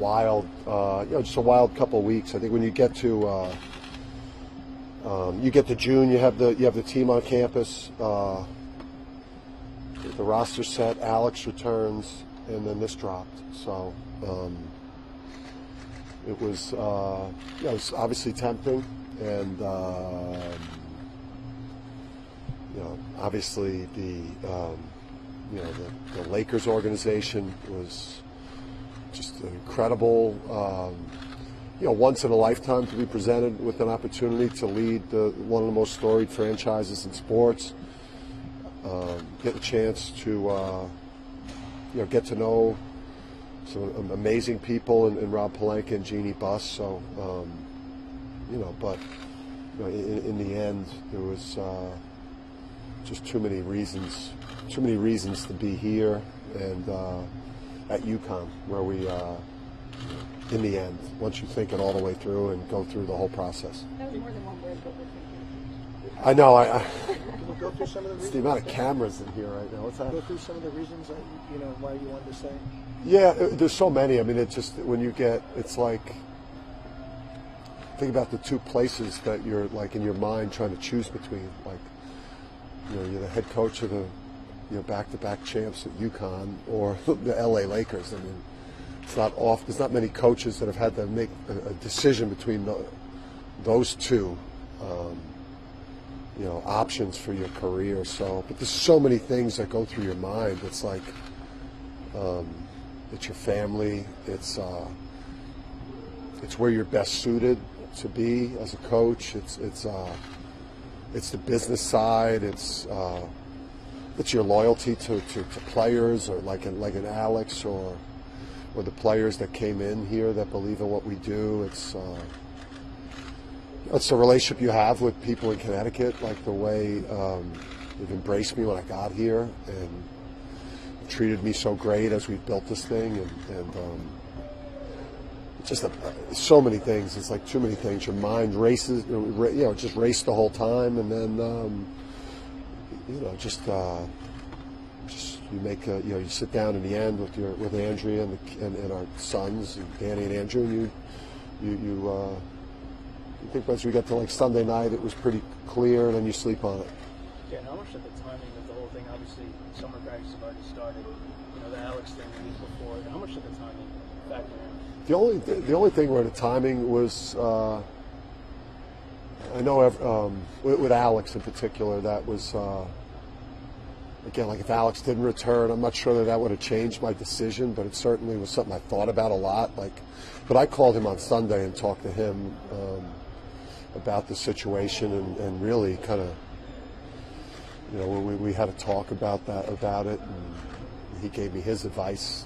wild, just a wild couple of weeks. I think when you get to June, you have the team on campus, the roster set, Alex returns, and then this dropped. So it was obviously tempting, and obviously the Lakers organization was just incredible. Once in a lifetime to be presented with an opportunity to lead one of the most storied franchises in sports. Get a chance to get to know some amazing people in Rob Pelinka and Jeannie Buss. So but in the end, there was just too many reasons to be here and at UConn, where we, in the end, once you think it all the way through and go through the whole process. That was more than one word, but we're thinking. I know. Can we go through some of the reasons? It's the amount of cameras in here right now. What's that? Go through some of the reasons that why you wanted to stay. Yeah, there's so many. I mean, it's just when you get, it's like, think about the two places that you're like in your mind trying to choose between. Like, you're the head coach of the back-to-back champs at UConn or the LA Lakers. I mean, there's not many coaches that have had to make a decision between those two options for your career. So, but there's so many things that go through your mind. It's like it's your family. It's where you're best suited to be as a coach. It's the business side. It's your loyalty to players, or like an Alex, or the players that came in here that believe in what we do. It's the relationship you have with people in Connecticut, like the way they've embraced me when I got here and treated me so great as we built this thing, and just so many things. It's like too many things. Your mind races, just raced the whole time, and then just you make you sit down in the end with Andrea and our sons, and Danny and Andrew, and you think once we got to like Sunday night, it was pretty clear, and then you sleep on it. Yeah, and how much of the timing of the whole thing? Obviously, summer practice have already started. The Alex thing the week before. How much of the timing factored in? The only thing where the timing was, I know with Alex in particular, that was again, like if Alex didn't return, I'm not sure that would have changed my decision, but it certainly was something I thought about a lot. But I called him on Sunday and talked to him about the situation, and really kind of, we had a talk about it, and he gave me his advice.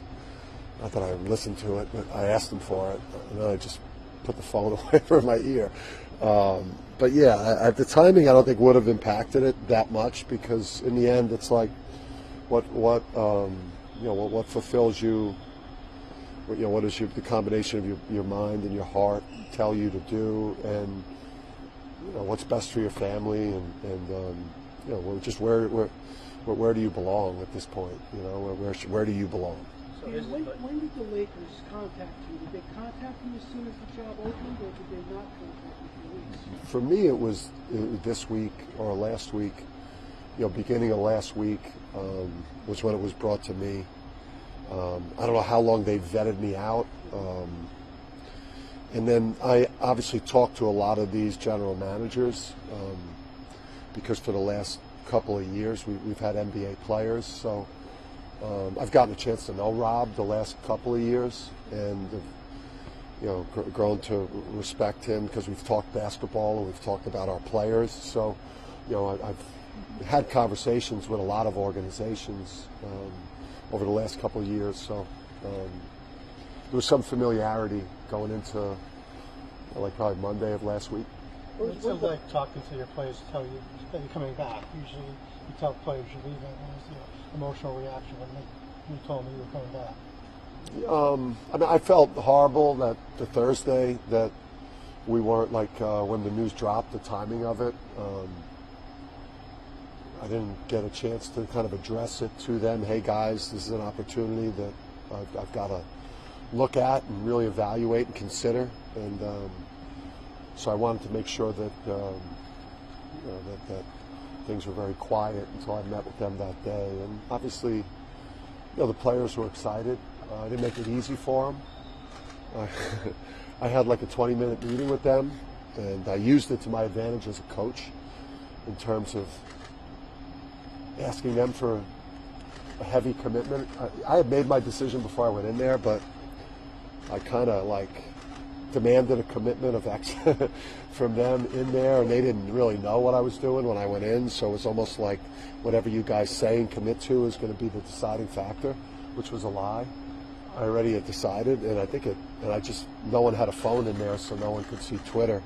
Not that I listened to it, but I asked him for it, and then I just put the phone away from my ear. But yeah, at the timing, I don't think would have impacted it that much, because in the end, it's like what fulfills you. What does the combination of your mind and your heart tell you to do, and what's best for your family, and just where do you belong at this point? Where do you belong? So when did the Lakers contact you? Did they contact you as soon as the job opened, or did they not contact you for weeks? For me, it was this week or last week. Beginning of last week was when it was brought to me. I don't know how long they vetted me out. And then I obviously talked to a lot of these general managers because for the last couple of years we've had NBA players. So I've gotten a chance to know Rob the last couple of years, and grown to respect him because we've talked basketball and we've talked about our players. So I've had conversations with a lot of organizations over the last couple of years. So there was some familiarity going into probably Monday of last week. What's it like talking to your players to tell you that you're coming back? Usually you tell players you're leaving. What was the emotional reaction when you told me you were coming back? I mean, I felt horrible that the Thursday that we weren't when the news dropped, the timing of it. I didn't get a chance to kind of address it to them. Hey guys, this is an opportunity that I've got to look at and really evaluate and consider. And so I wanted to make sure that that things were very quiet until I met with them that day. And obviously, the players were excited. I didn't make it easy for them. I had like a 20-minute meeting with them, and I used it to my advantage as a coach in terms of asking them for a heavy commitment. I had made my decision before I went in there, but I kind of demanded a commitment of X from them in there, and they didn't really know what I was doing when I went in, so it was almost like whatever you guys say and commit to is going to be the deciding factor, which was a lie. I already had decided, and no one had a phone in there, so no one could see Twitter.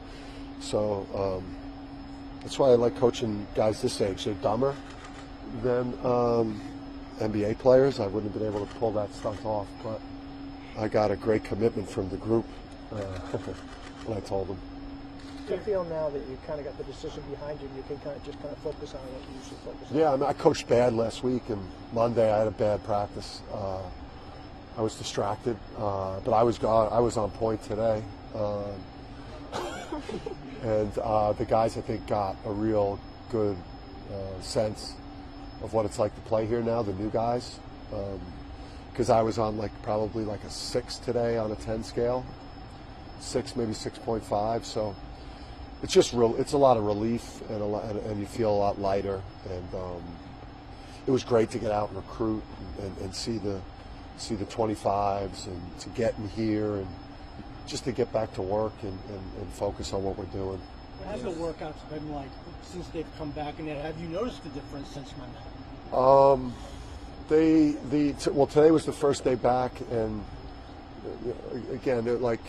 So that's why I like coaching guys this age. They're dumber than NBA players. I wouldn't have been able to pull that stunt off, but I got a great commitment from the group when I told them. Do you feel now that you kind of got the decision behind you, and you can kind of focus on what you should focus on? Yeah, I mean, I coached bad last week, and Monday I had a bad practice. I was distracted, but I was on point today. And the guys, I think, got a real good sense of what it's like to play here now, the new guys. Because I was on probably a 6 today on a 10 scale. 6, maybe 6.5. So it's just it's a lot of relief, and you feel a lot lighter. And it was great to get out and recruit and see the 25s, and to get in here, and just to get back to work and focus on what we're doing. What have the workouts been like since they've come back, and have you noticed the difference since Monday? Today was the first day back, and again,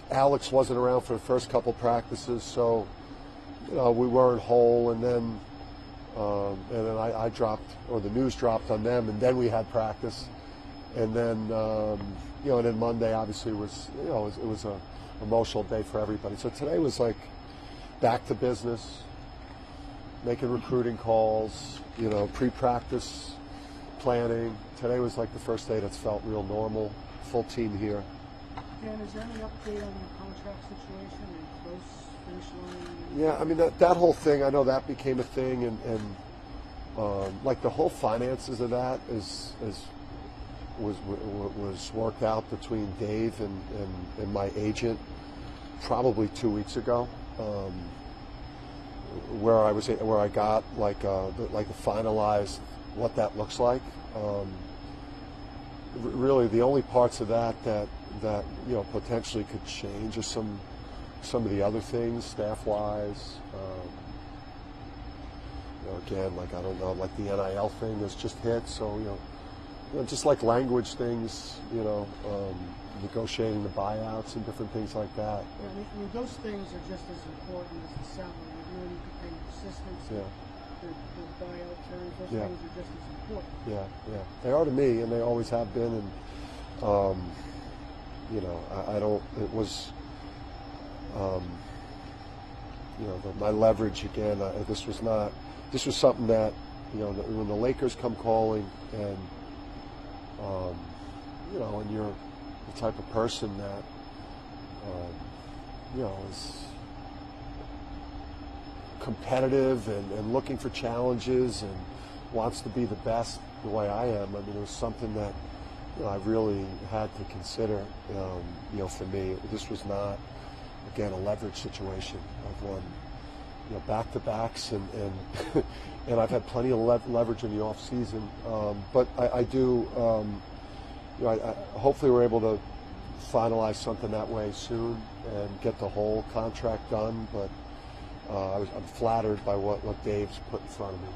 Alex wasn't around for the first couple practices, so we weren't whole, and then I dropped, or the news dropped on them, and then we had practice, and then and then Monday obviously was it was a emotional day for everybody. So today was back to business, making recruiting calls, pre-practice planning. Today was the first day that's felt real normal, full team here. Dan, is there any update on your contract situation and close finish line? Yeah, I mean that whole thing, I know that became a thing, and the whole finances of that was worked out between Dave and my agent probably 2 weeks ago, where I got the finalized what that looks like. Really, the only parts of that potentially could change are some of the other things, staff-wise. Again, I don't know, the NIL thing has just hit, so just language things, negotiating the buyouts and different things like that. Yeah, I mean, those things are just as important as the salary. You can pay assistants, the buyout terms, those things are just as important. Yeah. They are to me, and they always have been, and, I don't, it was, my leverage, again, this was something that, when the Lakers come calling, and, and you're the type of person that, is competitive and looking for challenges and wants to be the best the way I am. I mean, it was something that I really had to consider. For me, this was not, again, a leverage situation. I've won, back-to-backs, and and I've had plenty of leverage in the off season. But I do. Hopefully, we're able to finalize something that way soon and get the whole contract done. But I'm flattered by what Dave's put in front of me.